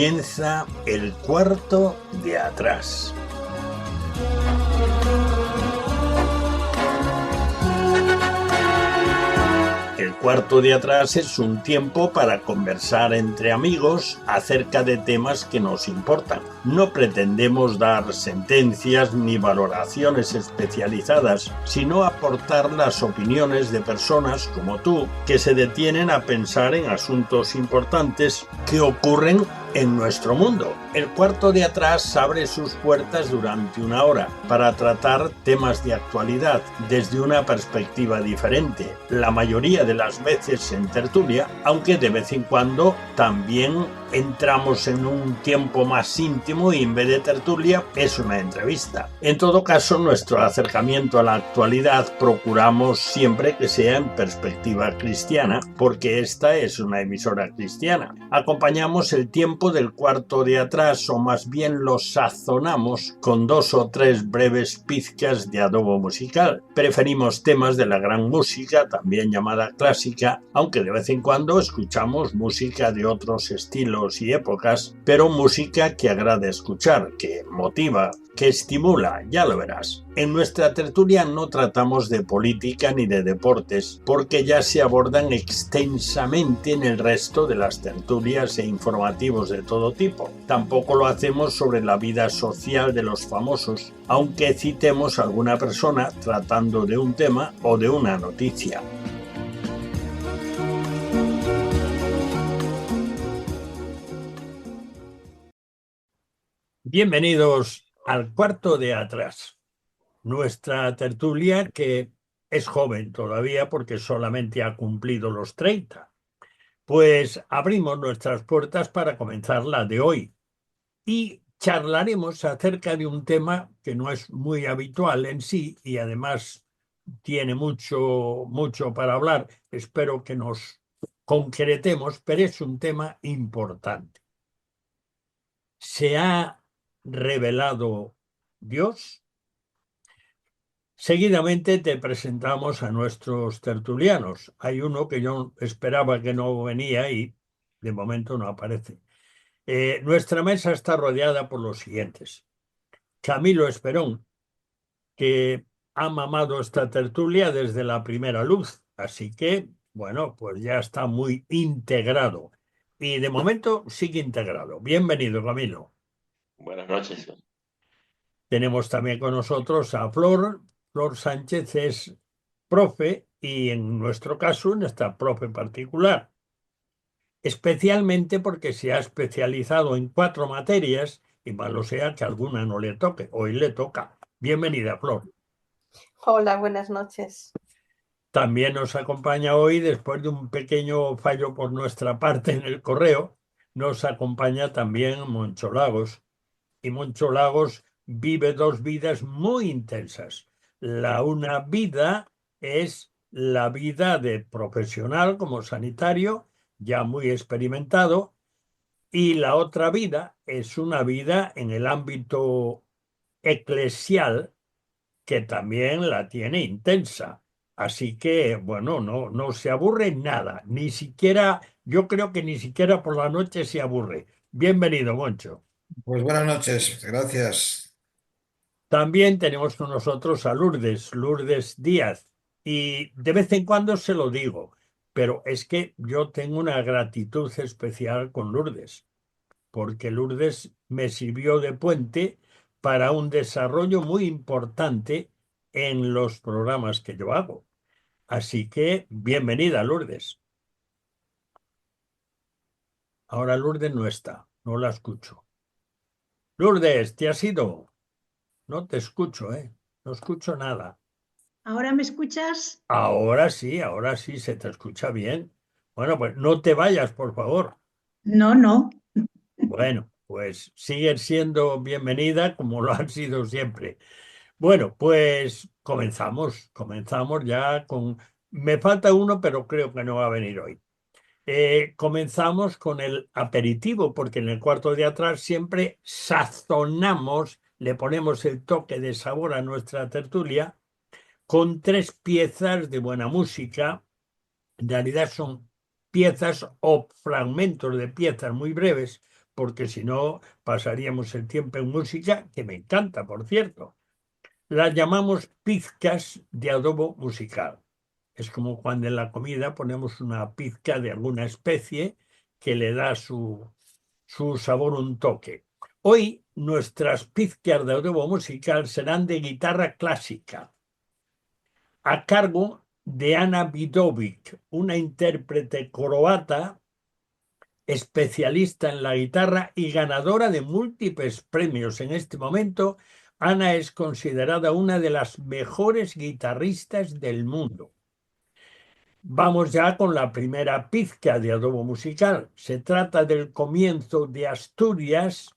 Comienza el cuarto de atrás. El cuarto de atrás es un tiempo para conversar entre amigos acerca de temas que nos importan. No pretendemos dar sentencias ni valoraciones especializadas, sino aportar las opiniones de personas como tú que se detienen a pensar en asuntos importantes que ocurren en nuestro mundo. El cuarto de atrás abre sus puertas durante una hora para tratar temas de actualidad desde una perspectiva diferente, la mayoría de las veces en tertulia, aunque de vez en cuando también entramos en un tiempo más íntimo y en vez de tertulia es una entrevista. En todo caso, nuestro acercamiento a la actualidad procuramos siempre que sea en perspectiva cristiana, porque esta es una emisora cristiana. Acompañamos el tiempo del cuarto de atrás, o más bien lo sazonamos con 2 o 3 breves pizcas de adobo musical. Preferimos temas de la gran música, también llamada clásica, aunque de vez en cuando escuchamos música de otros estilos y épocas, pero música que agrada escuchar, que motiva, que estimula, ya lo verás. En nuestra tertulia no tratamos de política ni de deportes, porque ya se abordan extensamente en el resto de las tertulias e informativos de todo tipo. Tampoco lo hacemos sobre la vida social de los famosos, aunque citemos a alguna persona tratando de un tema o de una noticia. Bienvenidos al cuarto de atrás, nuestra tertulia que es joven todavía porque solamente ha cumplido los 30. Pues abrimos nuestras puertas para comenzar la de hoy y charlaremos acerca de un tema que no es muy habitual en sí y además tiene mucho para hablar. Espero que nos concretemos, pero es un tema importante. ¿Se ha revelado Dios? Seguidamente te presentamos a nuestros tertulianos. Hay uno que yo esperaba que no venía y de momento no aparece. Nuestra mesa está rodeada por los siguientes. Camilo Esperón, que ha mamado esta tertulia desde la primera luz, así que, bueno, pues ya está muy integrado. Y de momento sigue integrado. Bienvenido, Camilo. Buenas noches. Tenemos también con nosotros a Flor. Flor Sánchez es profe y en nuestro caso, en esta profe particular, especialmente porque se ha especializado en 4 materias y malo sea que alguna no le toque. Hoy le toca. Bienvenida, Flor. Hola, buenas noches. También nos acompaña hoy, después de un pequeño fallo por nuestra parte en el correo, nos acompaña también Moncho Lagos. Y Moncho Lagos vive 2 vidas muy intensas. Una vida es la vida de profesional como sanitario, ya muy experimentado, y la otra vida es una vida en el ámbito eclesial que también la tiene intensa. Así que, bueno, no se aburre nada, ni siquiera, yo creo que ni siquiera por la noche se aburre. Bienvenido, Moncho. Pues buenas noches, gracias. También tenemos con nosotros a Lourdes Díaz, y de vez en cuando se lo digo, pero es que yo tengo una gratitud especial con Lourdes, porque Lourdes me sirvió de puente para un desarrollo muy importante en los programas que yo hago. Así que, bienvenida, Lourdes. Ahora Lourdes no está, no la escucho. Lourdes, ¿te has ido? No te escucho, ¿eh? No escucho nada. ¿Ahora me escuchas? Ahora sí, se te escucha bien. Bueno, pues no te vayas, por favor. No. Bueno, pues sigues siendo bienvenida como lo han sido siempre. Bueno, pues comenzamos ya con... Me falta uno, pero creo que no va a venir hoy. Comenzamos con el aperitivo, porque en el cuarto de atrás siempre sazonamos, le ponemos el toque de sabor a nuestra tertulia con 3 piezas de buena música. En realidad son piezas o fragmentos de piezas muy breves, porque si no pasaríamos el tiempo en música, que me encanta, por cierto. Las llamamos pizcas de adobo musical. Es como cuando en la comida ponemos una pizca de alguna especie que le da su sabor, un toque. Hoy nuestras pizcas de adobo musical serán de guitarra clásica, a cargo de Ana Vidovic, una intérprete croata especialista en la guitarra y ganadora de múltiples premios. En este momento, Ana es considerada una de las mejores guitarristas del mundo. Vamos ya con la primera pizca de adobo musical. Se trata del comienzo de Asturias,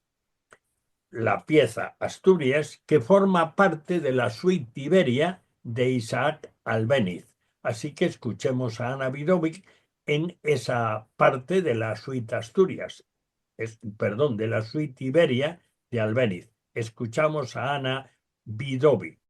la pieza Asturias, que forma parte de la suite Iberia de Isaac Albéniz. Así que escuchemos a Ana Vidovic en esa parte de la suite Asturias, perdón, de la suite Iberia de Albéniz. Escuchamos a Ana Vidovic.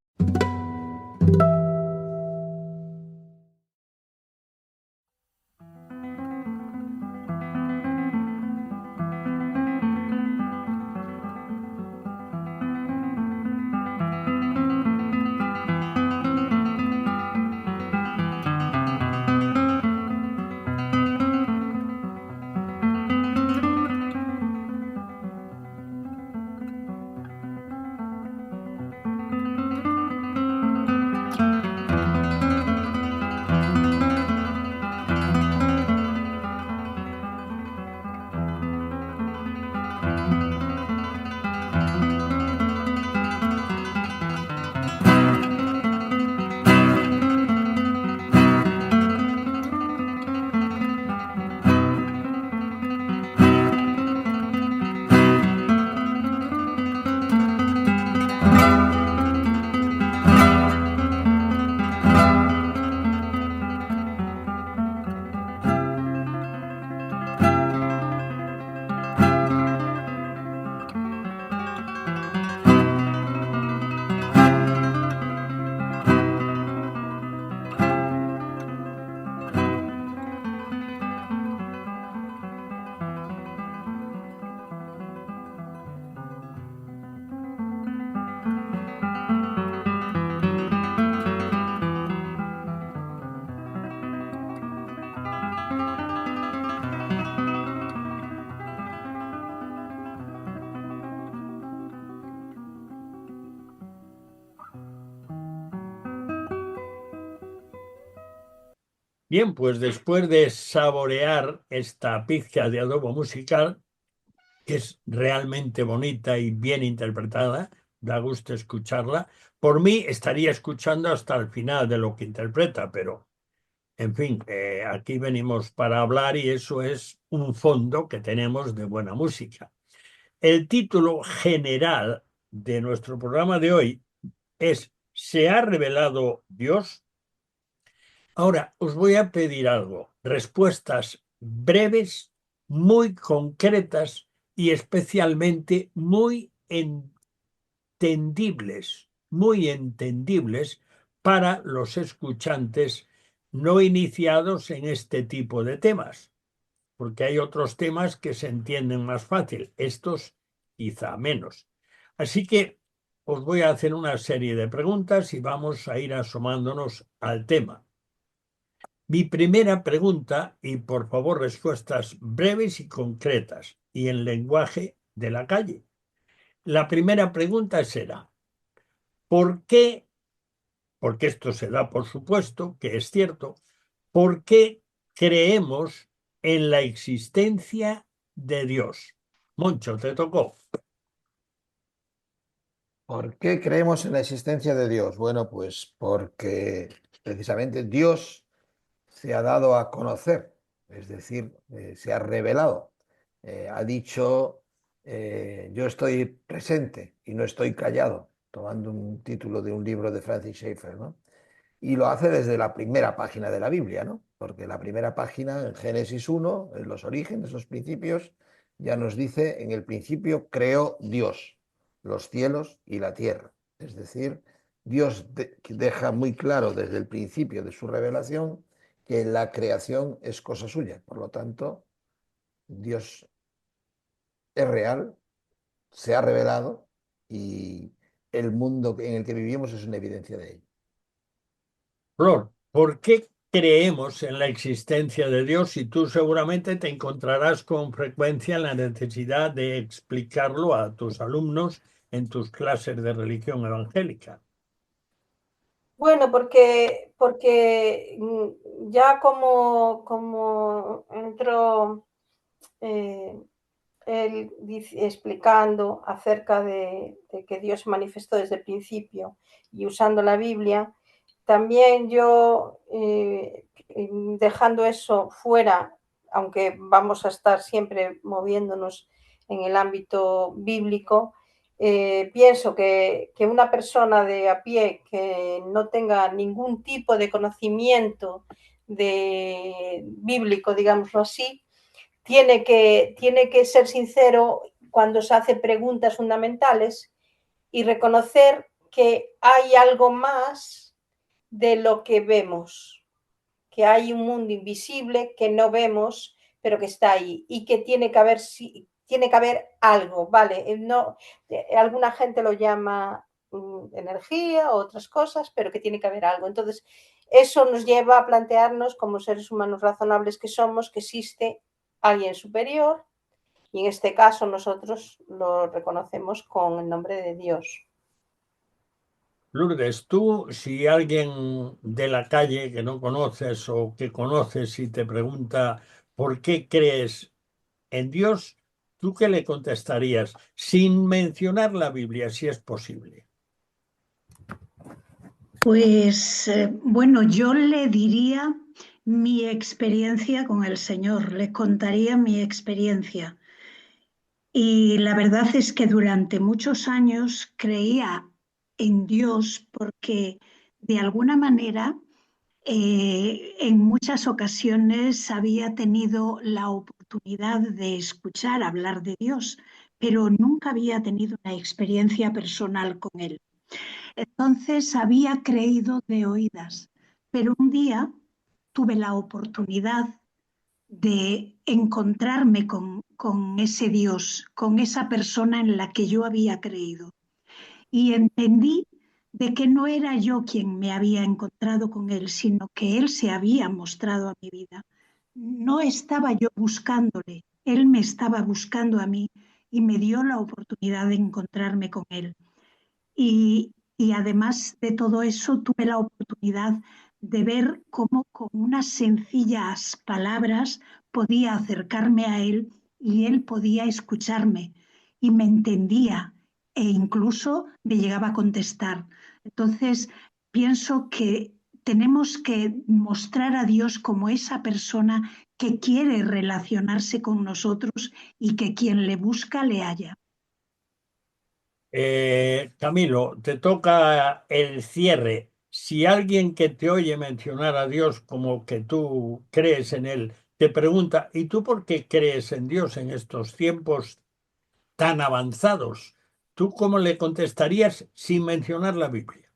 Bien, pues después de saborear esta pizca de adobo musical, que es realmente bonita y bien interpretada, da gusto escucharla. Por mí estaría escuchando hasta el final de lo que interpreta, pero en fin, aquí venimos para hablar y eso es un fondo que tenemos de buena música. El título general de nuestro programa de hoy es ¿Se ha revelado Dios? Ahora, os voy a pedir algo, respuestas breves, muy concretas y especialmente muy entendibles para los escuchantes no iniciados en este tipo de temas, porque hay otros temas que se entienden más fácil, estos quizá menos. Así que os voy a hacer una serie de preguntas y vamos a ir asomándonos al tema. Mi primera pregunta, y por favor respuestas breves y concretas, y en lenguaje de la calle. La primera pregunta será, ¿por qué? Porque esto se da por supuesto, que es cierto, ¿por qué creemos en la existencia de Dios? Moncho, te tocó. ¿Por qué creemos en la existencia de Dios? Bueno, pues porque precisamente Dios se ha dado a conocer, es decir, se ha revelado. Ha dicho, yo estoy presente y no estoy callado, tomando un título de un libro de Francis Schaeffer, ¿no? Y lo hace desde la primera página de la Biblia, ¿no? Porque la primera página, en Génesis 1, en los orígenes, los principios, ya nos dice, en el principio creó Dios los cielos y la tierra. Es decir, Dios deja muy claro desde el principio de su revelación que la creación es cosa suya. Por lo tanto, Dios es real, se ha revelado y el mundo en el que vivimos es una evidencia de ello. Flor, ¿por qué creemos en la existencia de Dios? Y tú seguramente te encontrarás con frecuencia en la necesidad de explicarlo a tus alumnos en tus clases de religión evangélica. Bueno, porque ya como entró eh, él explicando acerca de que Dios se manifestó desde el principio y usando la Biblia, también yo, dejando eso fuera, aunque vamos a estar siempre moviéndonos en el ámbito bíblico, pienso que una persona de a pie que no tenga ningún tipo de conocimiento bíblico, digámoslo así, tiene que ser sincero cuando se hace preguntas fundamentales y reconocer que hay algo más de lo que vemos, que hay un mundo invisible que no vemos, pero que está ahí y que tiene que haber algo, ¿vale? No, alguna gente lo llama energía o otras cosas, pero que tiene que haber algo. Entonces, eso nos lleva a plantearnos, como seres humanos razonables que somos, que existe alguien superior y en este caso nosotros lo reconocemos con el nombre de Dios. Lourdes, tú, si alguien de la calle que no conoces o que conoces y te pregunta por qué crees en Dios, ¿tú qué le contestarías? Sin mencionar la Biblia, si es posible. Pues bueno, yo le diría mi experiencia con el Señor, le contaría mi experiencia. Y la verdad es que durante muchos años creía en Dios porque de alguna manera en muchas ocasiones había tenido la oportunidad de escuchar hablar de Dios, pero nunca había tenido una experiencia personal con Él. Entonces había creído de oídas, pero un día tuve la oportunidad de encontrarme con ese Dios, con esa persona en la que yo había creído. Y entendí de que no era yo quien me había encontrado con él, sino que él se había mostrado a mi vida. No estaba yo buscándole, él me estaba buscando a mí y me dio la oportunidad de encontrarme con él. Y además de todo eso, tuve la oportunidad de ver cómo con unas sencillas palabras podía acercarme a él y él podía escucharme y me entendía e incluso me llegaba a contestar. Entonces, pienso que tenemos que mostrar a Dios como esa persona que quiere relacionarse con nosotros y que quien le busca le halla. Camilo, te toca el cierre. Si alguien que te oye mencionar a Dios como que tú crees en él, te pregunta, ¿y tú por qué crees en Dios en estos tiempos tan avanzados? ¿Tú cómo le contestarías sin mencionar la Biblia?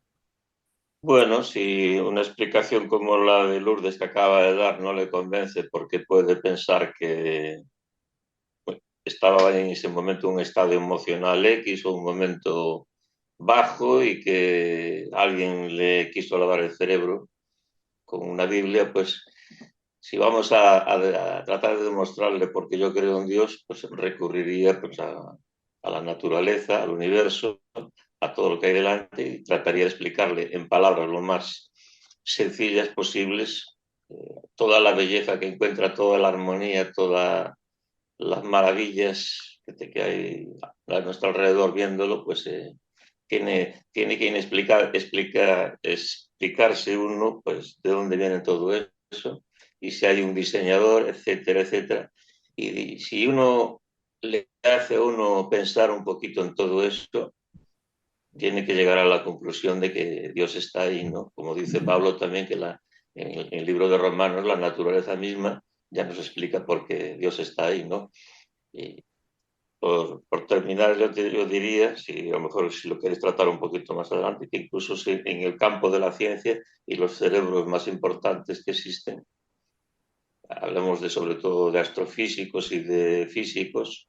Bueno, si una explicación como la de Lourdes que acaba de dar no le convence porque puede pensar que estaba en ese momento en un estado emocional X o un momento bajo y que alguien le quiso lavar el cerebro con una Biblia, pues si vamos a tratar de demostrarle por qué yo creo en Dios, pues recurriría pues, a la naturaleza, al universo, a todo lo que hay delante y trataría de explicarle en palabras lo más sencillas posibles toda la belleza que encuentra, toda la armonía, todas las maravillas que hay a nuestro alrededor viéndolo, pues tiene que explicarse uno pues de dónde viene todo eso y si hay un diseñador, etcétera, etcétera. Y si uno le hace a uno pensar un poquito en todo esto, tiene que llegar a la conclusión de que Dios está ahí, ¿no? Como dice Pablo también, que en el libro de Romanos la naturaleza misma ya nos explica por qué Dios está ahí, ¿no? Y por terminar, yo diría, si a lo mejor si lo queréis tratar un poquito más adelante, que incluso si en el campo de la ciencia y los cerebros más importantes que existen, hablamos de sobre todo de astrofísicos y de físicos,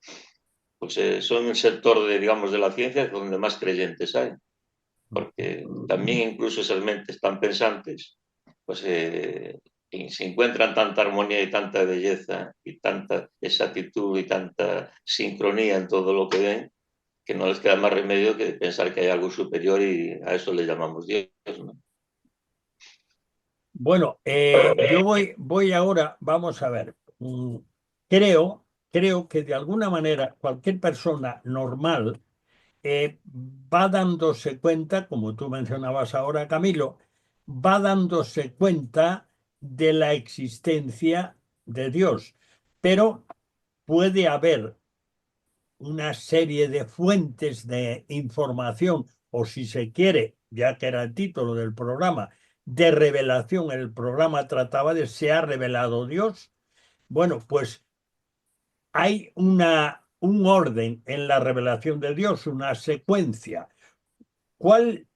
pues son el sector de, digamos, de la ciencia donde más creyentes hay, porque también incluso esas mentes tan pensantes, pues se encuentran tanta armonía y tanta belleza y tanta exactitud y tanta sincronía en todo lo que ven, que no les queda más remedio que pensar que hay algo superior y a eso le llamamos Dios, ¿no? Bueno, yo voy ahora, vamos a ver. Creo que de alguna manera cualquier persona normal va dándose cuenta, como tú mencionabas ahora, Camilo, va dándose cuenta de la existencia de Dios, pero puede haber una serie de fuentes de información, o si se quiere, ya que era el título del programa, de revelación. El programa trataba de ¿se ha revelado Dios? Bueno, pues hay un orden en la revelación de Dios, una secuencia. ¿Cuál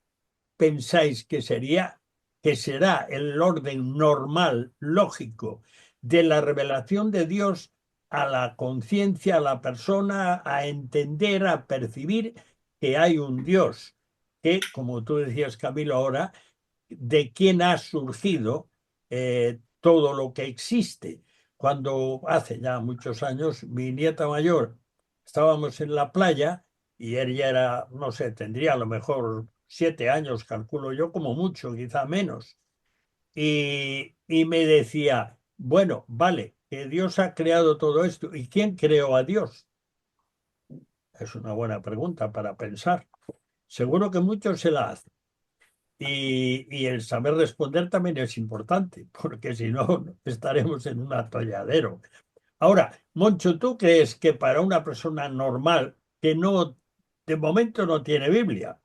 pensáis que será el orden normal, lógico, de la revelación de Dios a la conciencia, a la persona, a entender, a percibir que hay un Dios, que, como tú decías, Camilo, ahora, de quién ha surgido todo lo que existe? Cuando hace ya muchos años, mi nieta mayor, estábamos en la playa y ella era, no sé, tendría a lo mejor 7 años, calculo yo, como mucho, quizá menos. Y me decía, bueno, vale, que Dios ha creado todo esto. ¿Y quién creó a Dios? Es una buena pregunta para pensar. Seguro que muchos se la hacen. Y el saber responder también es importante, porque si no, estaremos en un atolladero. Ahora, Moncho, ¿tú crees que para una persona normal que no, de momento no tiene Biblia,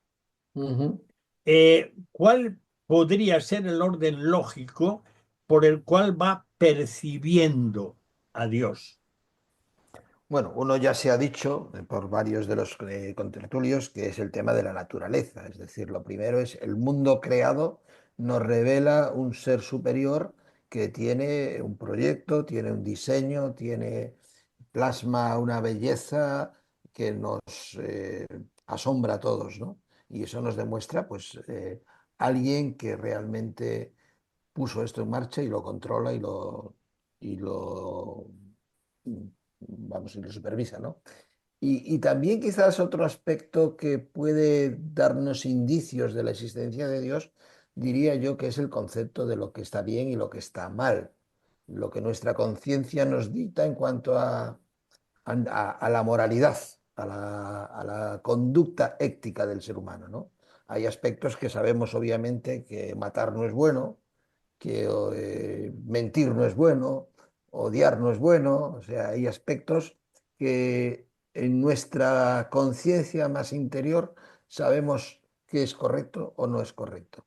¿cuál podría ser el orden lógico por el cual va percibiendo a Dios? Bueno, uno ya se ha dicho por varios de los contertulios que es el tema de la naturaleza. Es decir, lo primero es el mundo creado nos revela un ser superior que tiene un proyecto, tiene un diseño, plasma una belleza que nos asombra a todos, ¿no? Y eso nos demuestra, pues, alguien que realmente puso esto en marcha y lo controla y lo vamos, y lo supervisa, ¿no? Y también quizás otro aspecto que puede darnos indicios de la existencia de Dios, diría yo que es el concepto de lo que está bien y lo que está mal, lo que nuestra conciencia nos dicta en cuanto a la moralidad, a la conducta ética del ser humano, ¿no? Hay aspectos que sabemos obviamente que matar no es bueno, que mentir no es bueno, odiar no es bueno, o sea, hay aspectos que en nuestra conciencia más interior sabemos qué es correcto o no es correcto.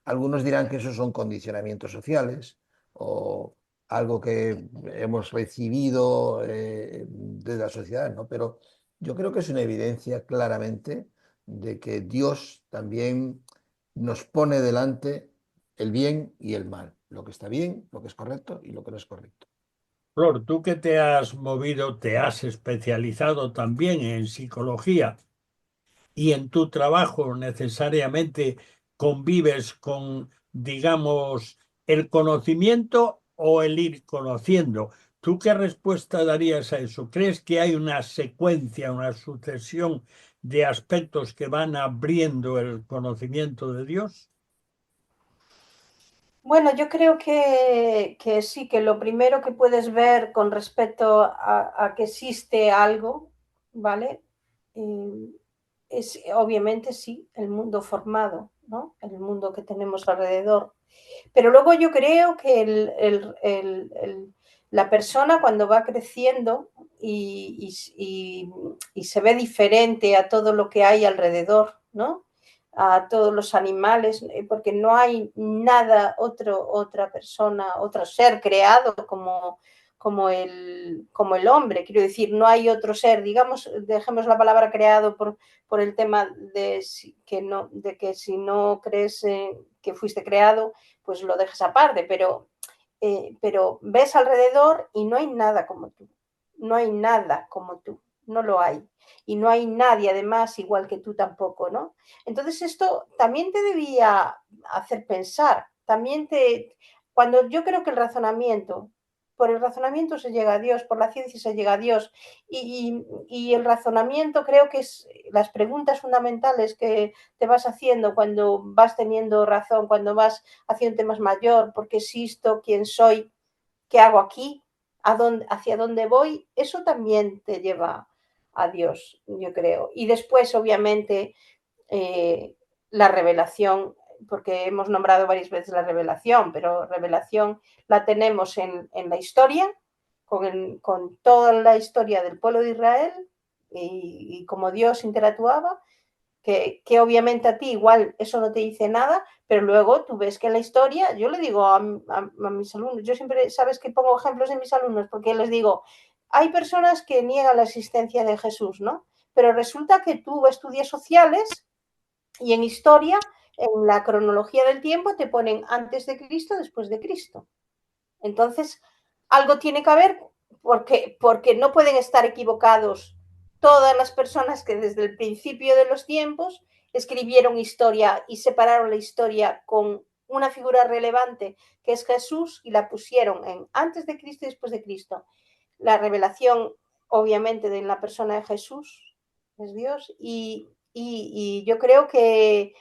Algunos dirán que esos son condicionamientos sociales o algo que hemos recibido de la sociedad, ¿no? Pero yo creo que es una evidencia claramente de que Dios también nos pone delante el bien y el mal, lo que está bien, lo que es correcto y lo que no es correcto. Flor, tú que te has movido, te has especializado también en psicología y en tu trabajo necesariamente convives con, digamos, el conocimiento o el ir conociendo. ¿Tú qué respuesta darías a eso? ¿Crees que hay una secuencia, una sucesión de aspectos que van abriendo el conocimiento de Dios? Bueno, yo creo que sí, que lo primero que puedes ver con respecto a que existe algo, ¿vale? Es obviamente sí, el mundo formado, ¿no? El mundo que tenemos alrededor. Pero luego yo creo que la persona cuando va creciendo y se ve diferente a todo lo que hay alrededor, ¿no? A todos los animales, porque no hay nada, otra persona, otro ser creado como el hombre. Quiero decir, no hay otro ser, digamos, dejemos la palabra creado por el tema de que si no crees que fuiste creado, pues lo dejas aparte, pero ves alrededor y no hay nada como tú, no hay nada como tú. no lo hay. Y no hay nadie además igual que tú tampoco, ¿no? Entonces esto también te debía hacer pensar, cuando yo creo que por el razonamiento se llega a Dios, por la ciencia se llega a Dios, y el razonamiento creo que es las preguntas fundamentales que te vas haciendo cuando vas teniendo razón, cuando vas haciendo temas mayor, ¿por qué existo? ¿Quién soy? ¿Qué hago aquí? ¿Hacia dónde voy? Eso también te lleva a Dios, yo creo. Y después, obviamente, la revelación, porque hemos nombrado varias veces la revelación, pero revelación la tenemos en la historia, con toda la historia del pueblo de Israel y cómo Dios interactuaba, que obviamente a ti igual eso no te dice nada, pero luego tú ves que en la historia, yo le digo a mis alumnos, yo siempre, sabes que pongo ejemplos en mis alumnos, porque les digo, hay personas que niegan la existencia de Jesús, ¿no? Pero resulta que tú estudias sociales y en historia, en la cronología del tiempo, te ponen antes de Cristo, después de Cristo. Entonces, algo tiene que haber porque no pueden estar equivocados todas las personas que desde el principio de los tiempos escribieron historia y separaron la historia con una figura relevante que es Jesús y la pusieron en antes de Cristo y después de Cristo. La revelación, obviamente, de la persona de Jesús es Dios y yo creo que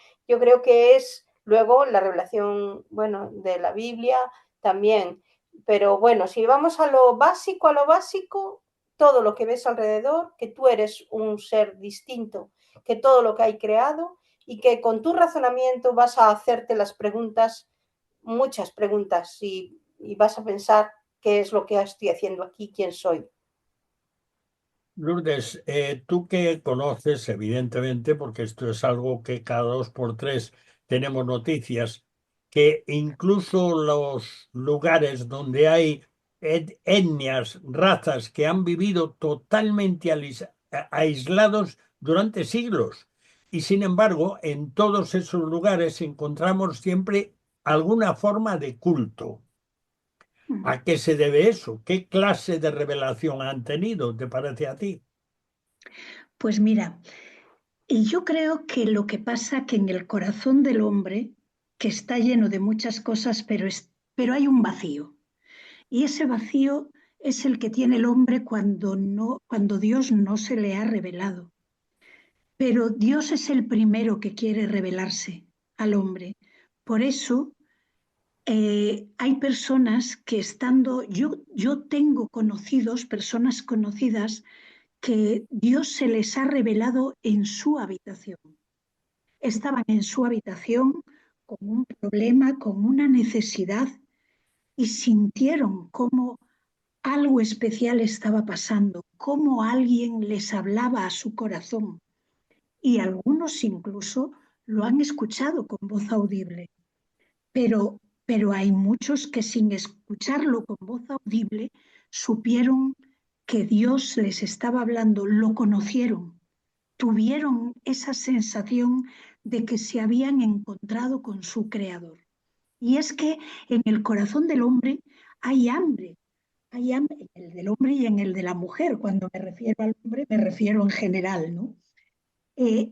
es luego la revelación, bueno, de la Biblia también. Pero bueno, si vamos a lo básico, todo lo que ves alrededor, que tú eres un ser distinto que todo lo que hay creado y que con tu razonamiento vas a hacerte las preguntas, muchas preguntas, y vas a pensar qué es lo que estoy haciendo aquí, quién soy. Lourdes, tú que conoces, evidentemente, porque esto es algo que cada 2 por 3 tenemos noticias, que incluso los lugares donde hay etnias, razas que han vivido totalmente aislados durante siglos, y sin embargo, en todos esos lugares encontramos siempre alguna forma de culto. ¿A qué se debe eso? ¿Qué clase de revelación han tenido, te parece a ti? Pues mira, y yo creo que lo que pasa que en el corazón del hombre, que está lleno de muchas cosas, pero hay un vacío. Y ese vacío es el que tiene el hombre cuando Dios no se le ha revelado. Pero Dios es el primero que quiere revelarse al hombre. Por eso hay personas que yo tengo conocidos, personas conocidas, que Dios se les ha revelado en su habitación. Estaban en su habitación con un problema, con una necesidad y sintieron cómo algo especial estaba pasando, cómo alguien les hablaba a su corazón y algunos incluso lo han escuchado con voz audible, pero, pero hay muchos que sin escucharlo con voz audible supieron que Dios les estaba hablando, lo conocieron, tuvieron esa sensación de que se habían encontrado con su creador. Y es que en el corazón del hombre hay hambre en el del hombre y en el de la mujer. Cuando me refiero al hombre, me refiero en general, ¿no?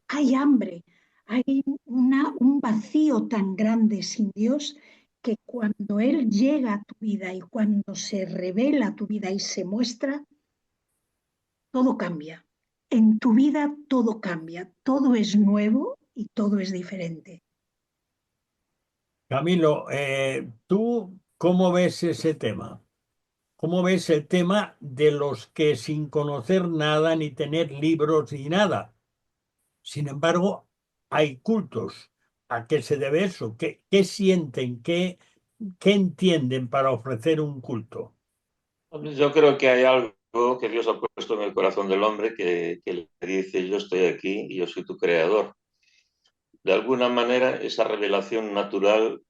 Hay hambre, hay un vacío tan grande sin Dios que cuando Él llega a tu vida y cuando se revela a tu vida y se muestra, todo cambia. En tu vida todo cambia, todo es nuevo y todo es diferente. Camilo, ¿tú cómo ves ese tema? ¿Cómo ves el tema de los que sin conocer nada, ni tener libros ni nada? Sin embargo, hay cultos. ¿A qué se debe eso? ¿Qué sienten? ¿Qué entienden para ofrecer un culto? Yo creo que hay algo que Dios ha puesto en el corazón del hombre que le dice, yo estoy aquí y yo soy tu creador. De alguna manera, esa revelación natural,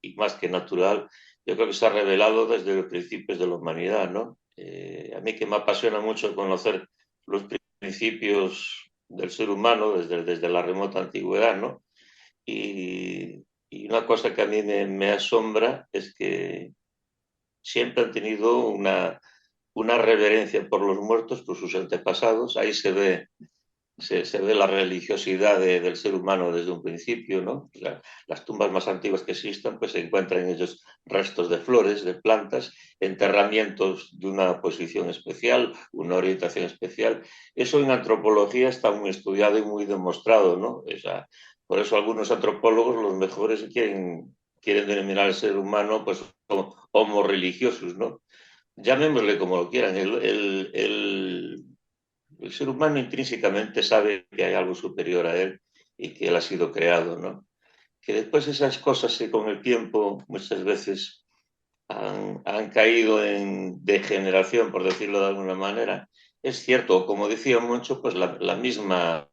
y más que natural, yo creo que se ha revelado desde los principios de la humanidad, ¿no? A mí que me apasiona mucho conocer los principios del ser humano desde la remota antigüedad, ¿no? Y una cosa que a mí me asombra es que siempre han tenido una reverencia por los muertos, por sus antepasados. Ahí se ve la religiosidad del ser humano desde un principio, ¿no? Las tumbas más antiguas que existan, pues se encuentran en ellos restos de flores, de plantas, enterramientos de una posición especial, una orientación especial. Eso en antropología está muy estudiado y muy demostrado, ¿no? Por eso algunos antropólogos, los mejores, quieren denominar al ser humano pues como homo religiosus, ¿no? Llamémosle como lo quieran. El ser humano intrínsecamente sabe que hay algo superior a él y que él ha sido creado, ¿no? Que después esas cosas que con el tiempo muchas veces han caído en degeneración, por decirlo de alguna manera, es cierto, como decía mucho, pues la misma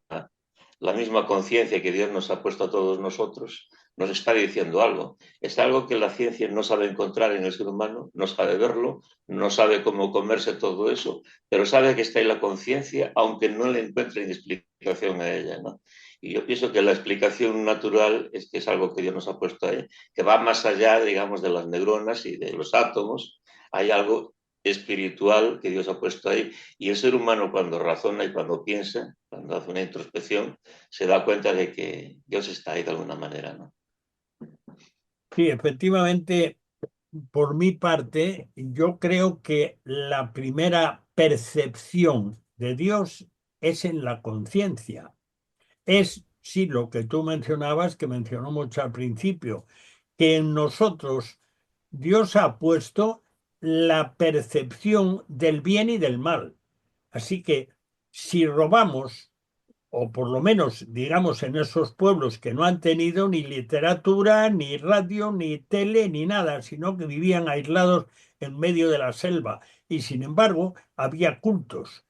conciencia que Dios nos ha puesto a todos nosotros nos está diciendo algo. Es algo que la ciencia no sabe encontrar en el ser humano, no sabe verlo, no sabe cómo comerse todo eso, pero sabe que está ahí la conciencia, aunque no le encuentren explicación a ella, ¿no? Y yo pienso que la explicación natural es que es algo que Dios nos ha puesto ahí, que va más allá, digamos, de las neuronas y de los átomos. Hay algo espiritual que Dios ha puesto ahí, y el ser humano, cuando razona y cuando piensa, cuando hace una introspección, se da cuenta de que Dios está ahí de alguna manera, ¿no? Sí, efectivamente, por mi parte, yo creo que la primera percepción de Dios es en la conciencia. Es, sí, lo que tú mencionabas, que mencionó mucho al principio, que en nosotros Dios ha puesto la percepción del bien y del mal. Así que si robamos, o por lo menos, digamos, en esos pueblos que no han tenido ni literatura, ni radio, ni tele, ni nada, sino que vivían aislados en medio de la selva, y sin embargo había cultos,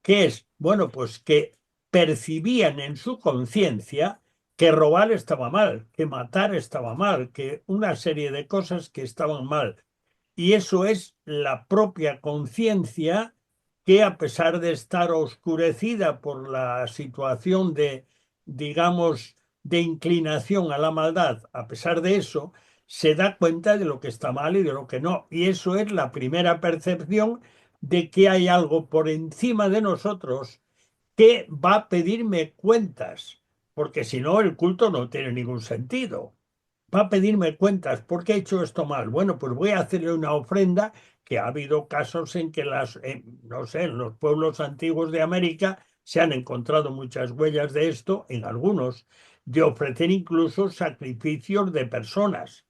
que es, bueno, pues que percibían en su conciencia que robar estaba mal, que matar estaba mal, que una serie de cosas que estaban mal. Y eso es la propia conciencia que, a pesar de estar oscurecida por la situación de, digamos, de inclinación a la maldad, a pesar de eso, se da cuenta de lo que está mal y de lo que no. Y eso es la primera percepción de que hay algo por encima de nosotros que va a pedirme cuentas, porque si no, el culto no tiene ningún sentido. Va a pedirme cuentas, ¿por qué he hecho esto mal? Bueno, pues voy a hacerle una ofrenda, que ha habido casos en que no sé, en los pueblos antiguos de América se han encontrado muchas huellas de esto, en algunos, de ofrecer incluso sacrificios de personas.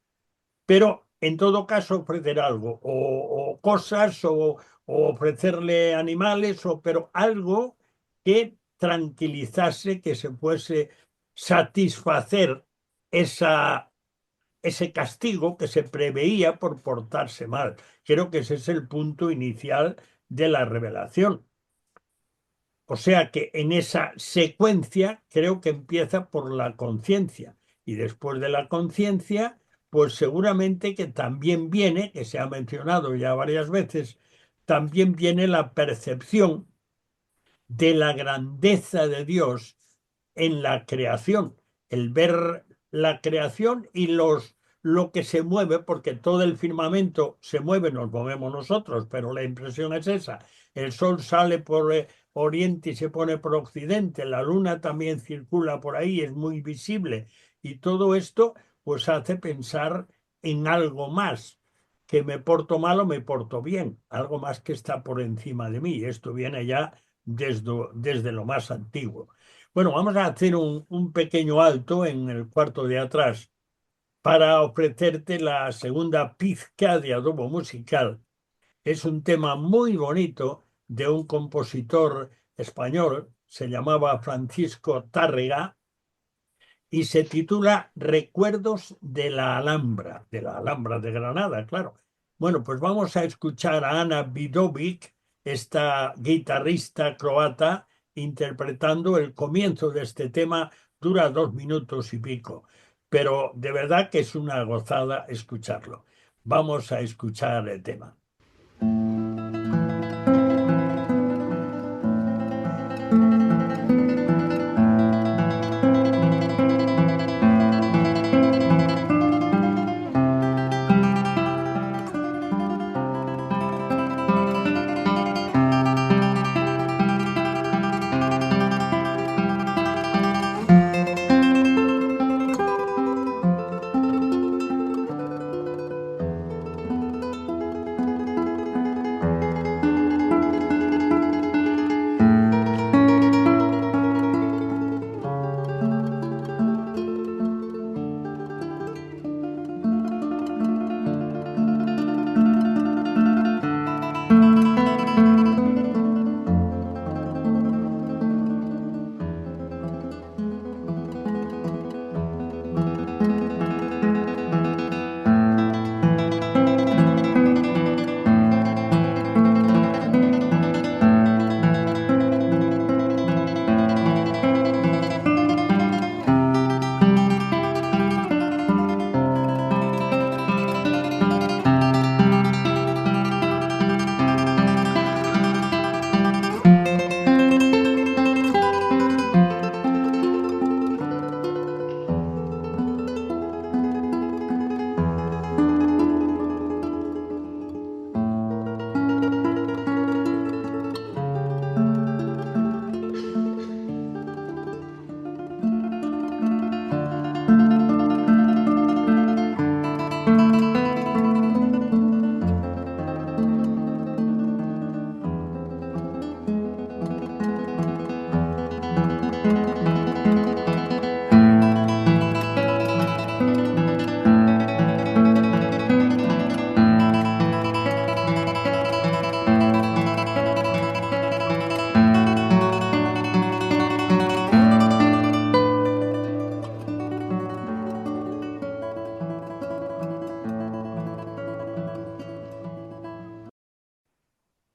Pero en todo caso ofrecer algo, o cosas, o ofrecerle animales, pero algo que tranquilizase, que se fuese satisfacer ese castigo que se preveía por portarse mal. Creo que ese es el punto inicial de la revelación. O sea que en esa secuencia creo que empieza por la conciencia, y después de la conciencia, pues seguramente que también viene, que se ha mencionado ya varias veces, también viene la percepción de la grandeza de Dios en la creación, el ver la creación y lo que se mueve, porque todo el firmamento se mueve, nos movemos nosotros, pero la impresión es esa. El sol sale por oriente y se pone por occidente, la luna también circula por ahí, es muy visible, y todo esto pues hace pensar en algo más, que me porto mal o me porto bien, algo más que está por encima de mí. Esto viene ya desde lo más antiguo. Bueno, vamos a hacer un pequeño alto en el cuarto de atrás para ofrecerte la segunda pizca de adobo musical. Es un tema muy bonito de un compositor español, se llamaba Francisco Tárrega, y se titula Recuerdos de la Alhambra de Granada, claro. Bueno, pues vamos a escuchar a Ana Vidovic, esta guitarrista croata, interpretando el comienzo de este tema. Dura 2 minutos y pico, pero de verdad que es una gozada escucharlo. Vamos a escuchar el tema.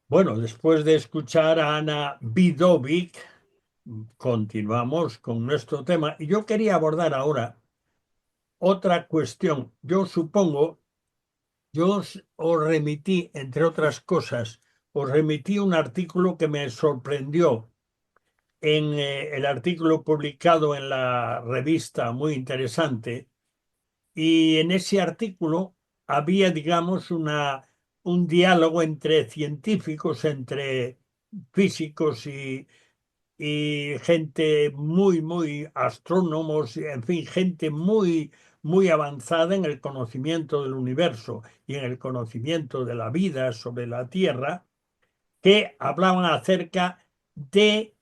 Bueno, después de escuchar a Ana Vidovic, continuamos con nuestro tema. Y yo quería abordar ahora otra cuestión. Yo supongo, os remití, entre otras cosas, os remití un artículo que me sorprendió en el artículo publicado en la revista, muy interesante, y en ese artículo había, digamos, un diálogo entre científicos, entre físicos y gente muy astrónomos, en fin, gente muy avanzada en el conocimiento del universo y en el conocimiento de la vida sobre la Tierra, que hablaban acerca de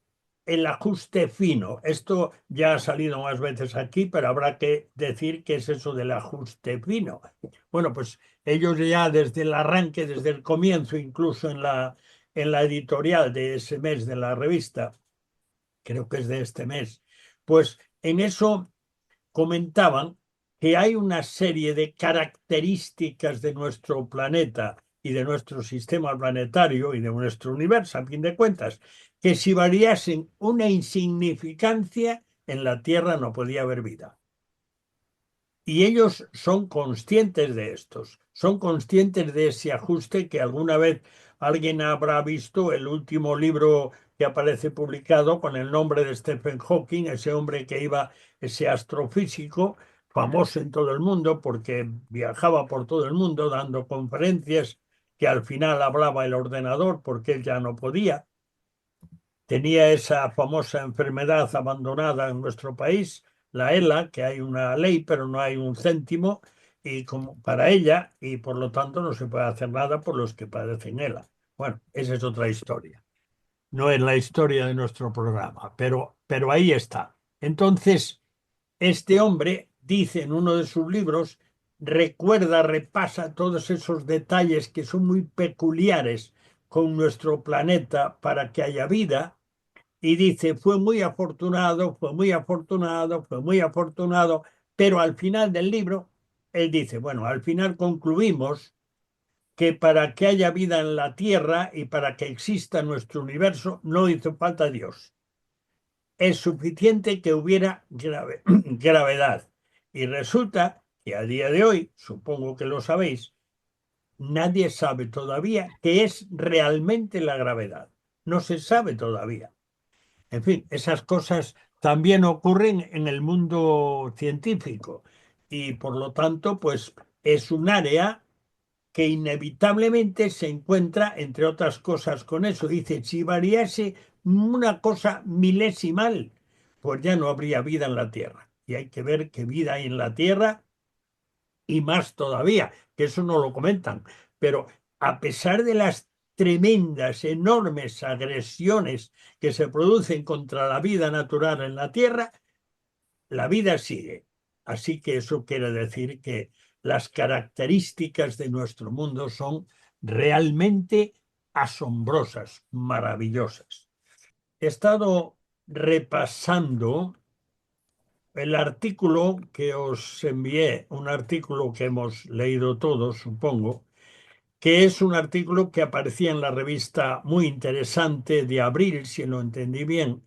el ajuste fino. Esto ya ha salido más veces aquí, pero habrá que decir qué es eso del ajuste fino. Bueno, pues ellos ya desde el arranque, desde el comienzo, incluso en la editorial de ese mes de la revista, creo que es de este mes, pues en eso comentaban que hay una serie de características de nuestro planeta y de nuestro sistema planetario y de nuestro universo, a fin de cuentas, que si variasen una insignificancia, en la Tierra no podía haber vida. Y ellos son conscientes de estos, son conscientes de ese ajuste que alguna vez alguien habrá visto el último libro que aparece publicado con el nombre de Stephen Hawking, ese hombre que iba, ese astrofísico, famoso en todo el mundo porque viajaba por todo el mundo dando conferencias que al final hablaba el ordenador porque él ya no podía. Tenía esa famosa enfermedad abandonada en nuestro país, la ELA, que hay una ley, pero no hay un céntimo y como para ella, y por lo tanto no se puede hacer nada por los que padecen ELA. Bueno, esa es otra historia. No es la historia de nuestro programa, pero ahí está. Entonces, este hombre dice en uno de sus libros, repasa todos esos detalles que son muy peculiares con nuestro planeta para que haya vida y dice, fue muy afortunado, fue muy afortunado, fue muy afortunado, pero al final del libro, él dice, bueno, al final concluimos que para que haya vida en la Tierra y para que exista nuestro universo no hizo falta Dios. Es suficiente que hubiera gravedad. Y resulta que a día de hoy, supongo que lo sabéis, nadie sabe todavía qué es realmente la gravedad. No se sabe todavía. En fin, esas cosas también ocurren en el mundo científico y por lo tanto, pues es un área que inevitablemente se encuentra, entre otras cosas, con eso. Dice, si variase una cosa milesimal, pues ya no habría vida en la Tierra. Y hay que ver qué vida hay en la Tierra y más todavía, que eso no lo comentan. Pero a pesar de las tremendas, enormes agresiones que se producen contra la vida natural en la Tierra, la vida sigue. Así que eso quiere decir que las características de nuestro mundo son realmente asombrosas, maravillosas. He estado repasando el artículo que os envié, un artículo que hemos leído todos, supongo, que es un artículo que aparecía en la revista muy interesante de abril, si lo entendí bien.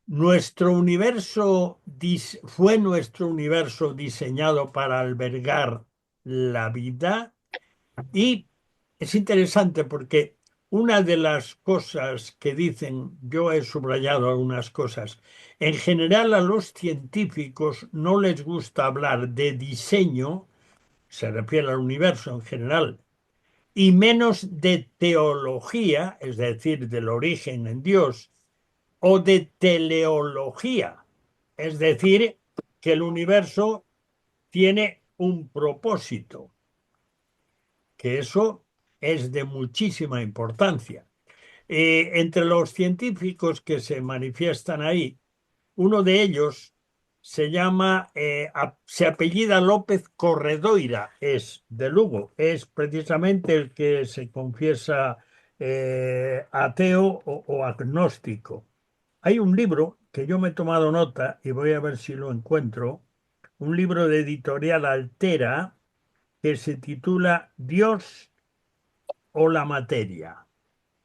Fue nuestro universo diseñado para albergar la vida y es interesante porque una de las cosas que dicen, yo he subrayado algunas cosas, en general a los científicos no les gusta hablar de diseño, se refiere al universo en general, y menos de teología, es decir, del origen en Dios, o de teleología, es decir, que el universo tiene un propósito, que eso es de muchísima importancia. Entre los científicos que se manifiestan ahí, uno de ellos se apellida López Corredoira, es de Lugo, es precisamente el que se confiesa ateo o agnóstico. Hay un libro que yo me he tomado nota y voy a ver si lo encuentro, un libro de editorial Altera que se titula Dios o la materia.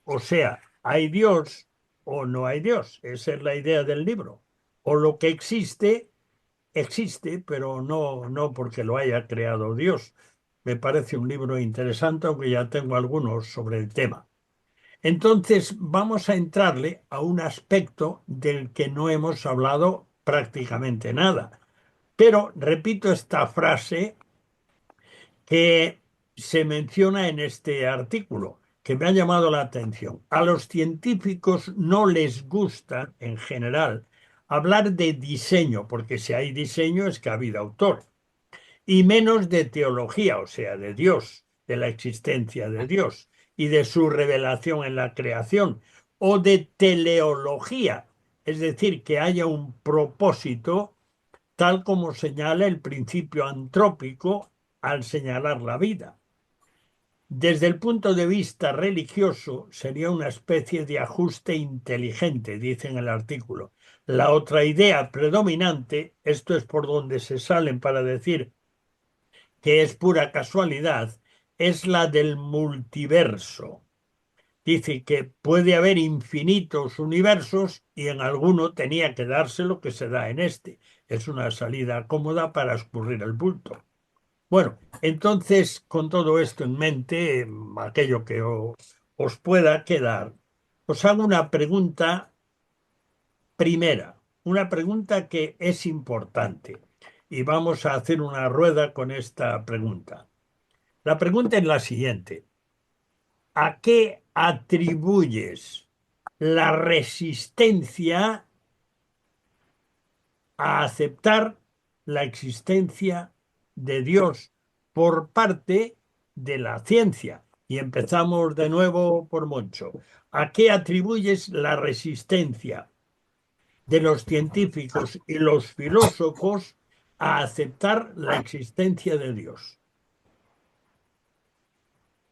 O sea, ¿hay Dios o no hay Dios? Esa es la idea del libro. O lo que existe, existe, pero no porque lo haya creado Dios. Me parece un libro interesante, aunque ya tengo algunos sobre el tema. Entonces, vamos a entrarle a un aspecto del que no hemos hablado prácticamente nada. Pero repito esta frase que se menciona en este artículo, que me ha llamado la atención. A los científicos no les gusta, en general, hablar de diseño, porque si hay diseño es que ha habido autor, y menos de teología, o sea, de Dios, de la existencia de Dios y de su revelación en la creación, o de teleología, es decir, que haya un propósito tal como señala el principio antrópico al señalar la vida. Desde el punto de vista religioso, sería una especie de ajuste inteligente, dice en el artículo. La otra idea predominante, esto es por donde se salen para decir que es pura casualidad, es la del multiverso. Dice que puede haber infinitos universos y en alguno tenía que darse lo que se da en este. Es una salida cómoda para escurrir el bulto. Bueno, entonces, con todo esto en mente, aquello que os pueda quedar, os hago una pregunta primera, una pregunta que es importante. Y vamos a hacer una rueda con esta pregunta. La pregunta es la siguiente. ¿A qué atribuyes la resistencia a aceptar la existencia de Dios por parte de la ciencia? Y empezamos de nuevo por Moncho. ¿A qué atribuyes la resistencia de los científicos y los filósofos a aceptar la existencia de Dios?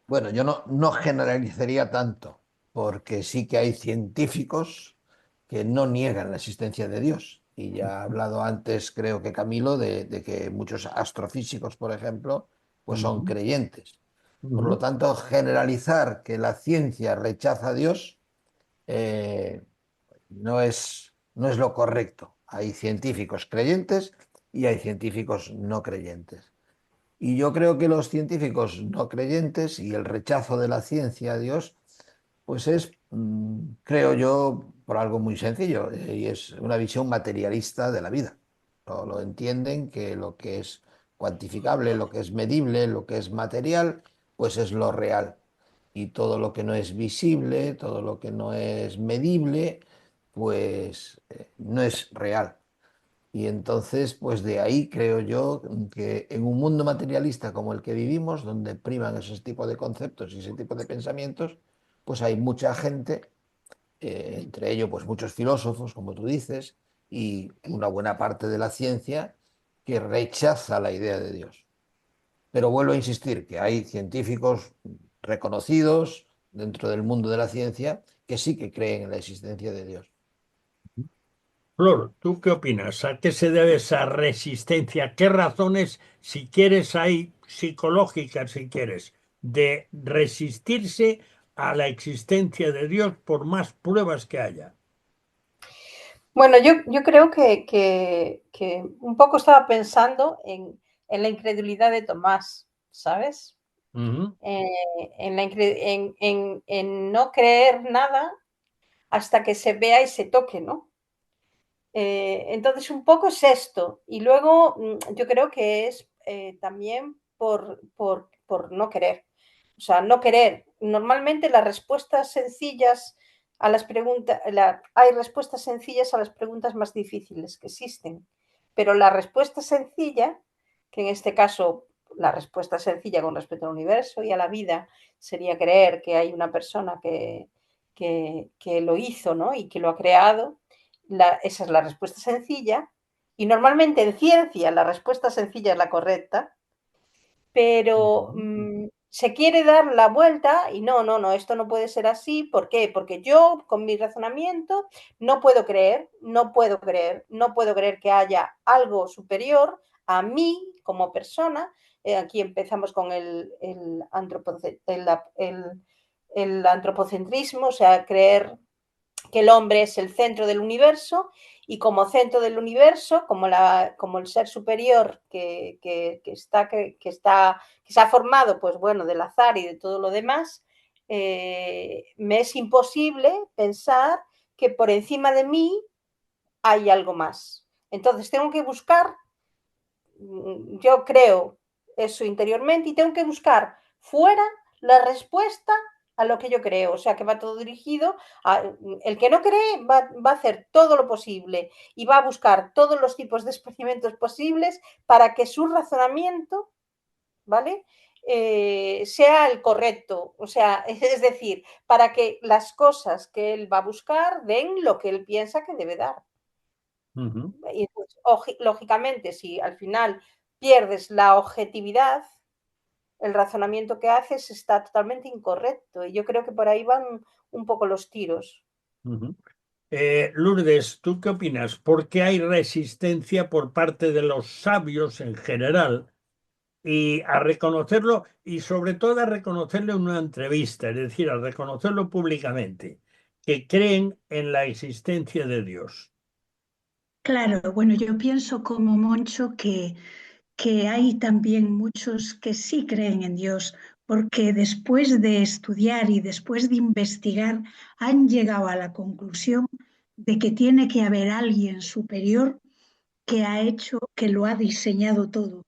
Bueno, yo no generalizaría tanto, porque sí que hay científicos que no niegan la existencia de Dios. Y ya ha hablado antes, creo que Camilo, de que muchos astrofísicos, por ejemplo, pues son Ujú, creyentes. Por lo ujú. tanto, generalizar que la ciencia rechaza a Dios no es lo correcto. Hay científicos creyentes y hay científicos no creyentes. Y yo creo que los científicos no creyentes y el rechazo de la ciencia a Dios, pues es, creo yo, por algo muy sencillo, y es una visión materialista de la vida. Lo entienden que lo que es cuantificable, lo que es medible, lo que es material, pues es lo real. Y todo lo que no es visible, todo lo que no es medible, pues no es real. Y entonces, pues de ahí creo yo que en un mundo materialista como el que vivimos, donde priman esos tipos de conceptos y ese tipo de pensamientos, pues hay mucha gente, entre ellos pues muchos filósofos, como tú dices, y una buena parte de la ciencia que rechaza la idea de Dios. Pero vuelvo a insistir que hay científicos reconocidos dentro del mundo de la ciencia que sí que creen en la existencia de Dios. Flor, ¿tú qué opinas? ¿A qué se debe esa resistencia? ¿Qué razones, si quieres, hay psicológicas, si quieres, de resistirse a la existencia de Dios por más pruebas que haya? Bueno, yo creo que un poco estaba pensando en la incredulidad de Tomás, ¿sabes? Ujú, En no creer nada hasta que se vea y se toque, ¿no? Entonces, un poco es esto. Y luego yo creo que es también por no querer. O sea, no querer. Normalmente las respuestas sencillas a las preguntas, hay respuestas sencillas a las preguntas más difíciles que existen. Pero la respuesta sencilla, que en este caso la respuesta sencilla con respecto al universo y a la vida sería creer que hay una persona que lo hizo, ¿no? Y que lo ha creado, esa es la respuesta sencilla. Y normalmente en ciencia la respuesta sencilla es la correcta, pero ujú, se quiere dar la vuelta y no, esto no puede ser así. ¿Por qué? Porque yo, con mi razonamiento, no puedo creer, no puedo creer que haya algo superior a mí como persona. Aquí empezamos con el el antropocentrismo, o sea, creer que el hombre es el centro del universo y como centro del universo, como el ser superior que se ha formado, pues bueno, del azar y de todo lo demás, me es imposible pensar que por encima de mí hay algo más. Entonces tengo que buscar, yo creo eso interiormente y tengo que buscar fuera la respuesta a lo que yo creo, o sea que va todo dirigido a el que no cree va a hacer todo lo posible y va a buscar todos los tipos de experimentos posibles para que su razonamiento, ¿vale? Sea el correcto, o sea, es decir, para que las cosas que él va a buscar den lo que él piensa que debe dar. Y entonces, lógicamente, si al final pierdes la objetividad, el razonamiento que haces está totalmente incorrecto. Y yo creo que por ahí van un poco los tiros. Lourdes, ¿tú qué opinas? ¿Por qué hay resistencia por parte de los sabios en general y a reconocerlo y sobre todo a reconocerlo en una entrevista, es decir, a reconocerlo públicamente, que creen en la existencia de Dios? Claro, bueno, yo pienso como Moncho que hay también muchos que sí creen en Dios, porque después de estudiar y después de investigar han llegado a la conclusión de que tiene que haber alguien superior que ha hecho, que lo ha diseñado todo.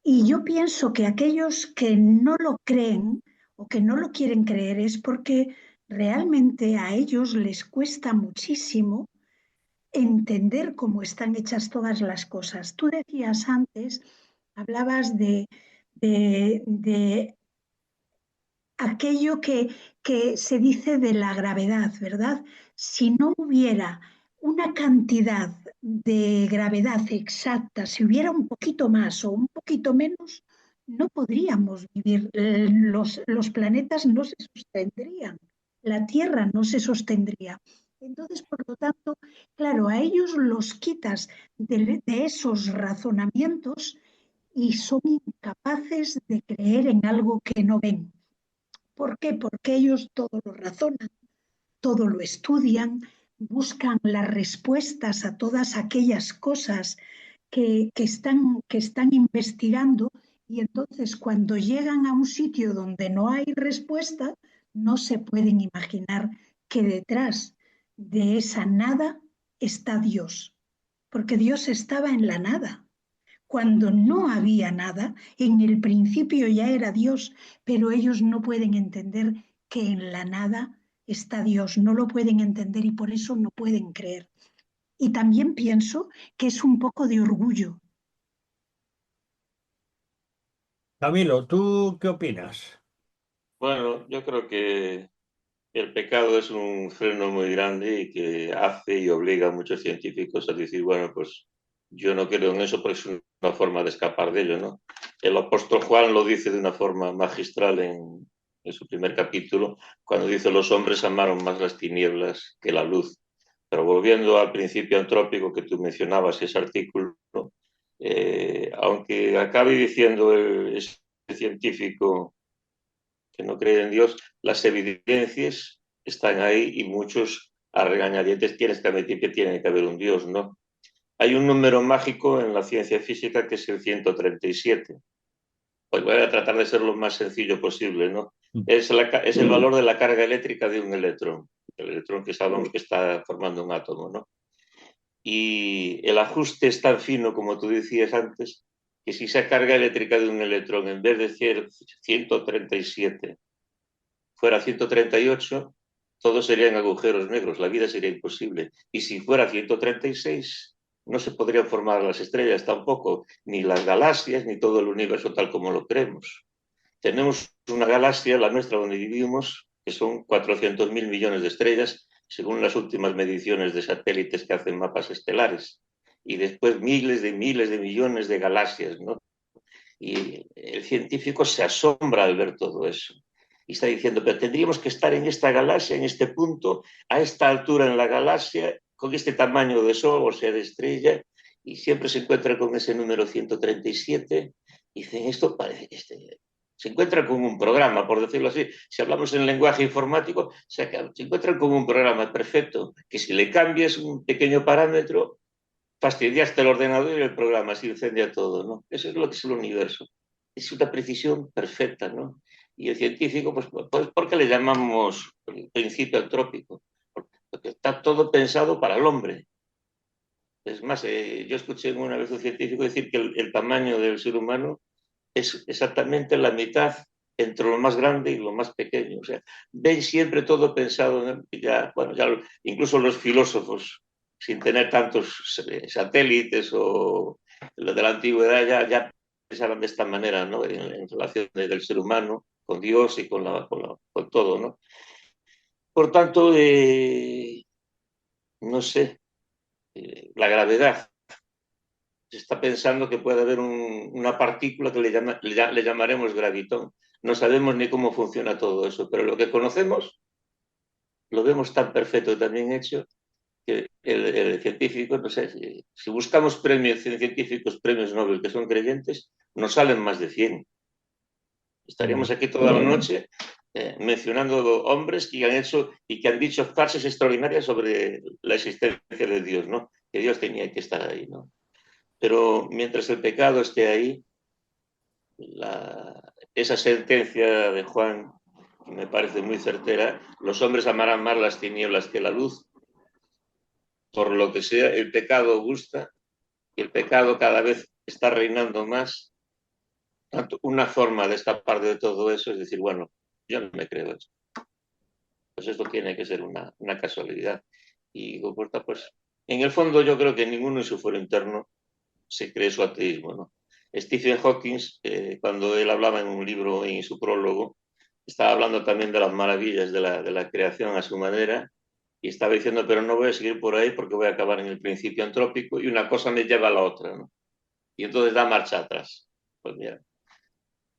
Y yo pienso que aquellos que no lo creen o que no lo quieren creer es porque realmente a ellos les cuesta muchísimo entender cómo están hechas todas las cosas. Tú decías antes, hablabas de aquello que se dice de la gravedad, ¿verdad? Si no hubiera una cantidad de gravedad exacta, si hubiera un poquito más o un poquito menos, no podríamos vivir. Los planetas no se sostendrían, la Tierra no se sostendría. Entonces, por lo tanto, claro, a ellos los quitas de esos razonamientos y son incapaces de creer en algo que no ven. ¿Por qué? Porque ellos todo lo razonan, todo lo estudian, buscan las respuestas a todas aquellas cosas que están investigando y entonces cuando llegan a un sitio donde no hay respuesta, no se pueden imaginar que detrás de esa nada está Dios, porque Dios estaba en la nada. Cuando no había nada, en el principio ya era Dios, pero ellos no pueden entender que en la nada está Dios, no lo pueden entender y por eso no pueden creer. Y también pienso que es un poco de orgullo. Camilo, ¿tú qué opinas? Bueno, yo creo que el pecado es un freno muy grande y que hace y obliga a muchos científicos a decir, bueno, pues yo no creo en eso porque es una forma de escapar de ello, ¿no? El apóstol Juan lo dice de una forma magistral en su primer capítulo, cuando dice los hombres amaron más las tinieblas que la luz. Pero volviendo al principio antrópico que tú mencionabas, ese artículo, aunque acabe diciendo ese científico que no cree en Dios, las evidencias están ahí y muchos a regañadientes tienes que admitir que tiene que haber un Dios, ¿no? Hay un número mágico en la ciencia física que es el 137. Pues voy a tratar de ser lo más sencillo posible, ¿no? Es el valor de la carga eléctrica de un electrón. El electrón que sabemos que está formando un átomo, ¿no? Y el ajuste es tan fino, como tú decías antes, que si esa carga eléctrica de un electrón, en vez de ser 137, fuera 138, todos serían agujeros negros, la vida sería imposible. Y si fuera 136, no se podrían formar las estrellas tampoco, ni las galaxias, ni todo el universo tal como lo creemos. Tenemos una galaxia, la nuestra, donde vivimos, que son 400.000 millones de estrellas, según las últimas mediciones de satélites que hacen mapas estelares. Y después miles de millones de galaxias, ¿no? Y el científico se asombra al ver todo eso. Y está diciendo, pero tendríamos que estar en esta galaxia, en este punto, a esta altura en la galaxia, con este tamaño de sol, o sea, de estrella, y siempre se encuentra con ese número 137. Y dicen, esto parece que se encuentran con un programa, por decirlo así. Si hablamos en lenguaje informático, se encuentran con un programa perfecto, que si le cambias un pequeño parámetro, fastidiaste el ordenador y el programa se incendia todo, ¿no? Eso es lo que es el universo. Es una precisión perfecta, ¿no? Y el científico, pues ¿por qué le llamamos el principio antrópico? Porque está todo pensado para el hombre. Es más, yo escuché una vez un científico decir que el tamaño del ser humano es exactamente la mitad entre lo más grande y lo más pequeño. O sea, ven siempre todo pensado, ¿no? Ya, bueno, ya incluso los filósofos, sin tener tantos satélites o lo de la antigüedad, ya pensaban de esta manera, ¿no? En relación del ser humano con Dios y con todo, ¿no? Por tanto, no sé, la gravedad. Se está pensando que puede haber una partícula que le llamaremos gravitón. No sabemos ni cómo funciona todo eso, pero lo que conocemos lo vemos tan perfecto y tan bien hecho que el científico, no sé, si buscamos premios científicos, premios Nobel que son creyentes, nos salen más de 100. Estaríamos aquí toda la noche mencionando hombres que han hecho y que han dicho frases extraordinarias sobre la existencia de Dios, ¿no? Que Dios tenía que estar ahí, ¿no? Pero mientras el pecado esté ahí, esa sentencia de Juan me parece muy certera. Los hombres amarán más las tinieblas que la luz. Por lo que sea, el pecado gusta y el pecado cada vez está reinando más. Tanto, una forma de escapar de todo eso es decir, bueno, yo no me creo eso. Pues esto tiene que ser una casualidad. Y pues, en el fondo yo creo que ninguno en su foro interno se cree su ateísmo, ¿no? Stephen Hawking, cuando él hablaba en un libro, en su prólogo, estaba hablando también de las maravillas de la creación a su manera y estaba diciendo, pero no voy a seguir por ahí porque voy a acabar en el principio antrópico y una cosa me lleva a la otra, ¿no? Y entonces da marcha atrás. Pues mira,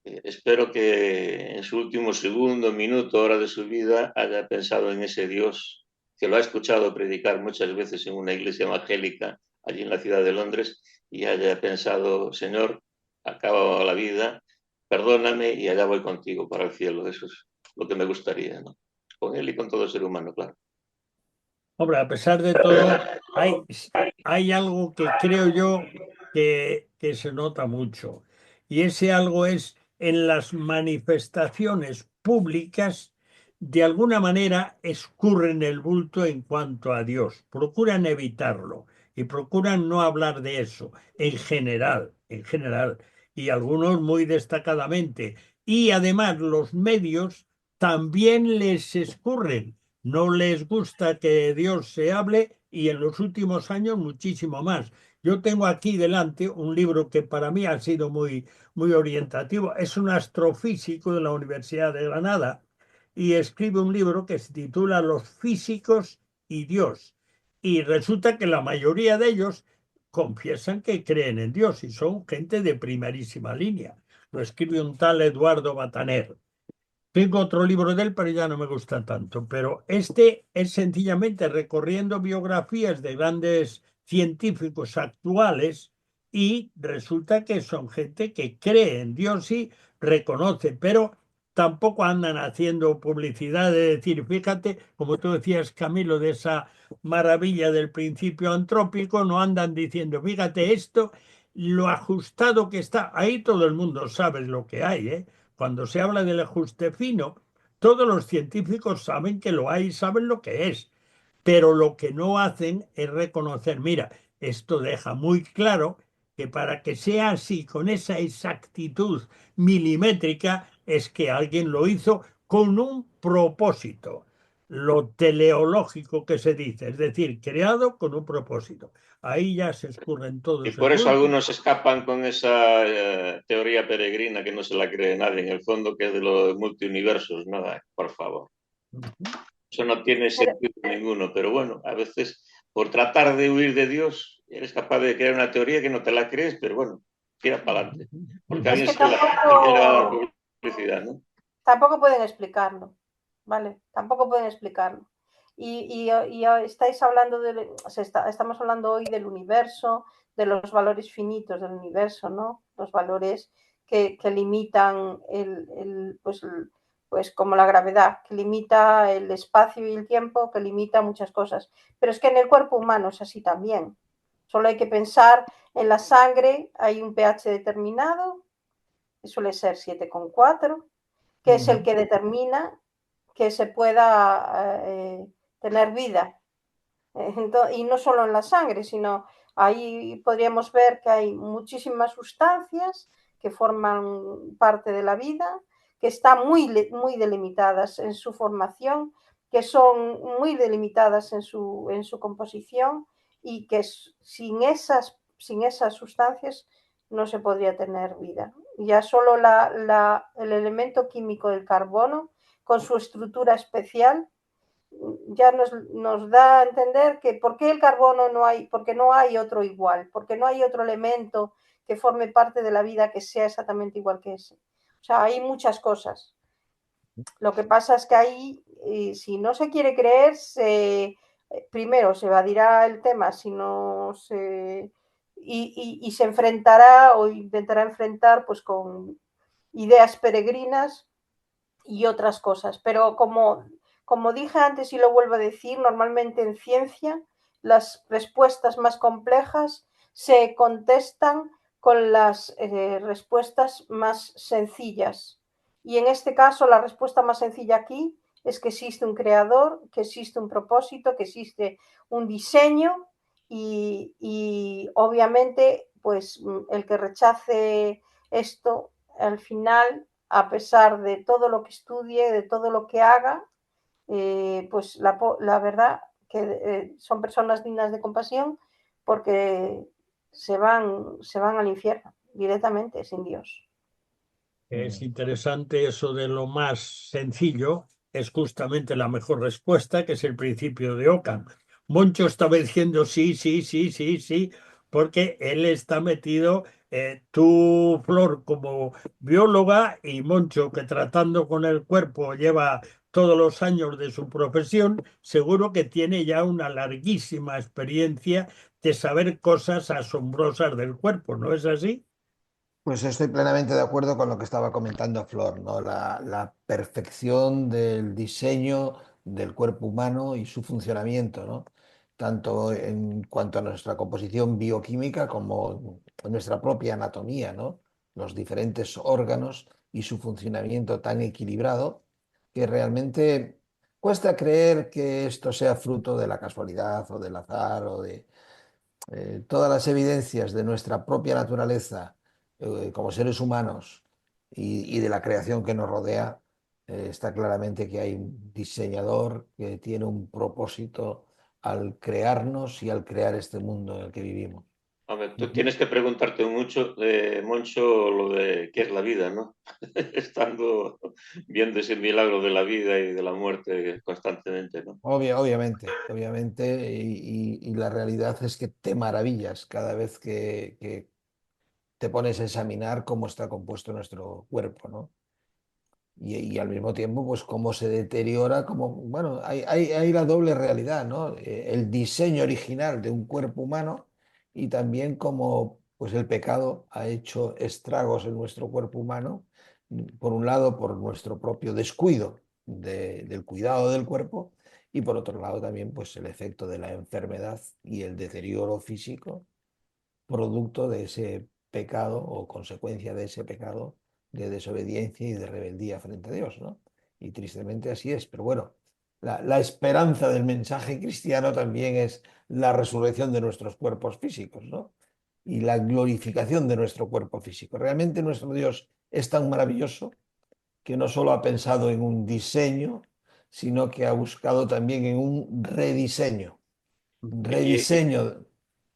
espero que en su último segundo, minuto, hora de su vida haya pensado en ese Dios que lo ha escuchado predicar muchas veces en una iglesia evangélica allí en la ciudad de Londres y haya pensado, Señor, acabo la vida, perdóname y allá voy contigo para el cielo. Eso es lo que me gustaría, ¿no? Con él y con todo ser humano, claro. Hombre, a pesar de todo, hay algo que creo yo que se nota mucho. Y ese algo es en las manifestaciones públicas, de alguna manera escurren el bulto en cuanto a Dios. Procuran evitarlo y procuran no hablar de eso en general, y algunos muy destacadamente. Y además los medios también les escurren. No les gusta que Dios se hable y en los últimos años muchísimo más. Yo tengo aquí delante un libro que para mí ha sido muy orientativo. Es un astrofísico de la Universidad de Granada y escribe un libro que se titula Los físicos y Dios. Y resulta que la mayoría de ellos confiesan que creen en Dios y son gente de primerísima línea. Lo escribe un tal Eduardo Bataner. Tengo otro libro de él, pero ya no me gusta tanto. Pero este es sencillamente recorriendo biografías de grandes científicos actuales y resulta que son gente que cree en Dios y reconoce, pero tampoco andan haciendo publicidad de decir, fíjate, como tú decías, Camilo, de esa maravilla del principio antrópico, no andan diciendo, fíjate esto, lo ajustado que está. Ahí todo el mundo sabe lo que hay, ¿eh? Cuando se habla del ajuste fino, todos los científicos saben que lo hay y saben lo que es, pero lo que no hacen es reconocer, mira, esto deja muy claro que para que sea así, con esa exactitud milimétrica, es que alguien lo hizo con un propósito, lo teleológico que se dice, es decir, creado con un propósito. Ahí ya se escurren Y todos el por eso bulto. algunos escapan con esa teoría peregrina que no se la cree nadie, en el fondo, que es de los multiuniversos. Nada, por favor. Eso no tiene sentido ninguno, pero bueno, a veces por tratar de huir de Dios eres capaz de crear una teoría que no te la crees, pero bueno, tira para adelante. Porque Es que alguien le va a dar publicidad, ¿no? tampoco pueden explicarlo, ¿vale? Tampoco pueden explicarlo. Y estáis hablando estamos hablando hoy del universo, de los valores finitos del universo, ¿no? Los valores que limitan pues como la gravedad, que limita el espacio y el tiempo, que limita muchas cosas. Pero es que en el cuerpo humano es así también. Solo hay que pensar en la sangre, hay un pH determinado, que suele ser 7,4, que es el que determina que se pueda tener vida. Y no solo en la sangre, sino ahí podríamos ver que hay muchísimas sustancias que forman parte de la vida, que están muy delimitadas en su formación, que son muy delimitadas en su composición y que sin esas sustancias no se podría tener vida. Ya solo el elemento químico del carbono, con su estructura especial, ya nos da a entender que por qué el carbono no hay, porque no hay otro igual, porque no hay otro elemento que forme parte de la vida que sea exactamente igual que ese. O sea, hay muchas cosas. Lo que pasa es que ahí, si no se quiere creer, primero se evadirá el tema, si no se, y se enfrentará o intentará enfrentar pues con ideas peregrinas y otras cosas. Pero como dije antes y lo vuelvo a decir, normalmente en ciencia las respuestas más complejas se contestan con las respuestas más sencillas. Y en este caso la respuesta más sencilla aquí es que existe un creador, que existe un propósito, que existe un diseño y obviamente pues el que rechace esto al final, a pesar de todo lo que estudie, de todo lo que haga, pues la verdad que son personas dignas de compasión porque se van al infierno directamente, sin Dios. Es interesante eso de lo más sencillo, es justamente la mejor respuesta, que es el principio de Ockham. Moncho estaba diciendo sí, sí, sí, sí, sí, porque él está metido, tú, Flor, como bióloga, y Moncho, que tratando con el cuerpo lleva todos los años de su profesión, seguro que tiene ya una larguísima experiencia de saber cosas asombrosas del cuerpo, ¿no es así? Pues estoy plenamente de acuerdo con lo que estaba comentando Flor, ¿no? La perfección del diseño del cuerpo humano y su funcionamiento, ¿no? Tanto en cuanto a nuestra composición bioquímica como en nuestra propia anatomía, ¿no? Los diferentes órganos y su funcionamiento tan equilibrado que realmente cuesta creer que esto sea fruto de la casualidad o del azar o de todas las evidencias de nuestra propia naturaleza como seres humanos y de la creación que nos rodea, está claramente que hay un diseñador que tiene un propósito al crearnos y al crear este mundo en el que vivimos. Hombre, tú tienes que preguntarte mucho, Moncho, lo de qué es la vida, ¿no? Estando viendo ese milagro de la vida y de la muerte constantemente, ¿no? Obviamente, obviamente, y la realidad es que te maravillas cada vez que te pones a examinar cómo está compuesto nuestro cuerpo, ¿no? Y al mismo tiempo, pues cómo se deteriora, como, bueno, hay la doble realidad, ¿no? El diseño original de un cuerpo humano y también cómo, pues el pecado ha hecho estragos en nuestro cuerpo humano, por un lado, por nuestro propio descuido del cuidado del cuerpo y por otro lado también, pues el efecto de la enfermedad y el deterioro físico producto de ese pecado o consecuencia de ese pecado de desobediencia y de rebeldía frente a Dios, ¿no? Y tristemente así es, pero bueno, la esperanza del mensaje cristiano también es la resurrección de nuestros cuerpos físicos, ¿no? Y la glorificación de nuestro cuerpo físico. Realmente nuestro Dios es tan maravilloso que no solo ha pensado en un diseño, sino que ha buscado también en un Y, rediseño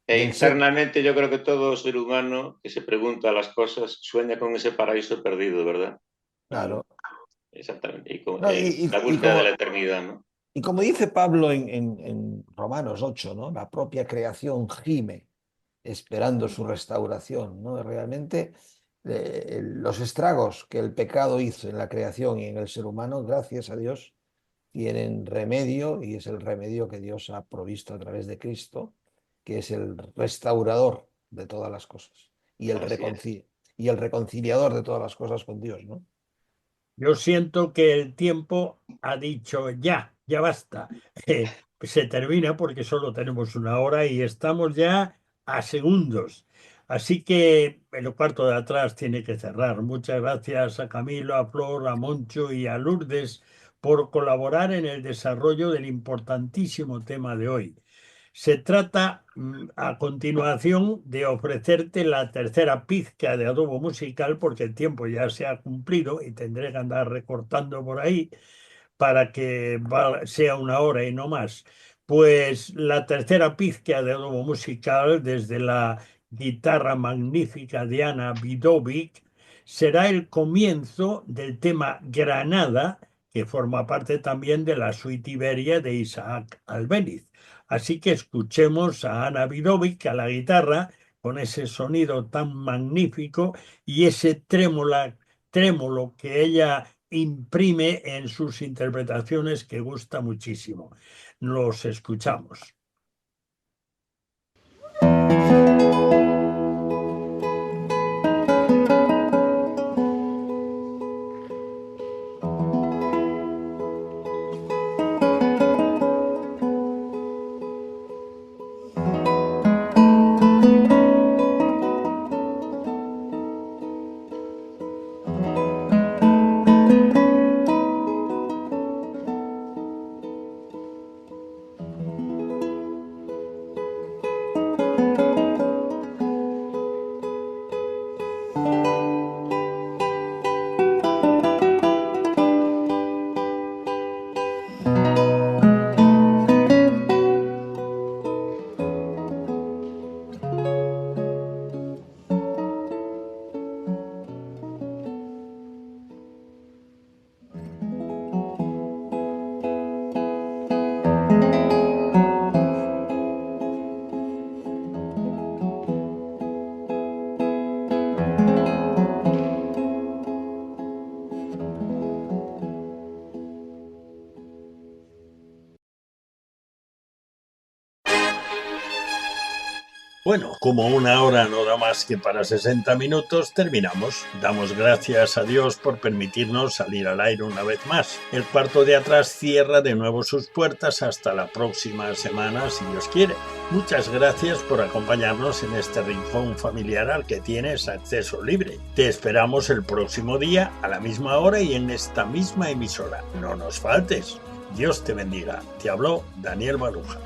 e del ser. internamente yo creo que todo ser humano que se pregunta las cosas sueña con ese paraíso perdido, ¿verdad? Claro. Exactamente. No, La búsqueda de la eternidad, ¿no? y como dice Pablo en Romanos 8, ¿no? La propia creación gime esperando su restauración, ¿no? Realmente los estragos que el pecado hizo en la creación y en el ser humano, gracias a Dios, tienen remedio y es el remedio que Dios ha provisto a través de Cristo, que es el restaurador de todas las cosas y Así es. y el reconciliador de todas las cosas con Dios, ¿no? Yo siento que el tiempo ha dicho ya basta. Se termina porque solo tenemos una hora y estamos ya a segundos. Así que el cuarto de atrás tiene que cerrar. Muchas gracias a Camilo, a Flor, a Moncho y a Lourdes por colaborar en el desarrollo del importantísimo tema de hoy. Se trata a continuación de ofrecerte la tercera pizca de adobo musical porque el tiempo ya se ha cumplido y tendré que andar recortando por ahí para que sea una hora y no más. Pues la tercera pizca de adobo musical desde la guitarra magnífica de Ana Vidovic será el comienzo del tema Granada, que forma parte también de la suite Iberia de Isaac Albéniz. Así que escuchemos a Ana Vidovic a la guitarra con ese sonido tan magnífico y ese trémolo que ella imprime en sus interpretaciones que gusta muchísimo. Los escuchamos. Bueno, como una hora no da más que para 60 minutos, terminamos. Damos gracias a Dios por permitirnos salir al aire una vez más. El cuarto de atrás cierra de nuevo sus puertas hasta la próxima semana, si Dios quiere. Muchas gracias por acompañarnos en este rincón familiar al que tienes acceso libre. Te esperamos el próximo día, a la misma hora y en esta misma emisora. No nos faltes. Dios te bendiga. Te habló Daniel Baruja.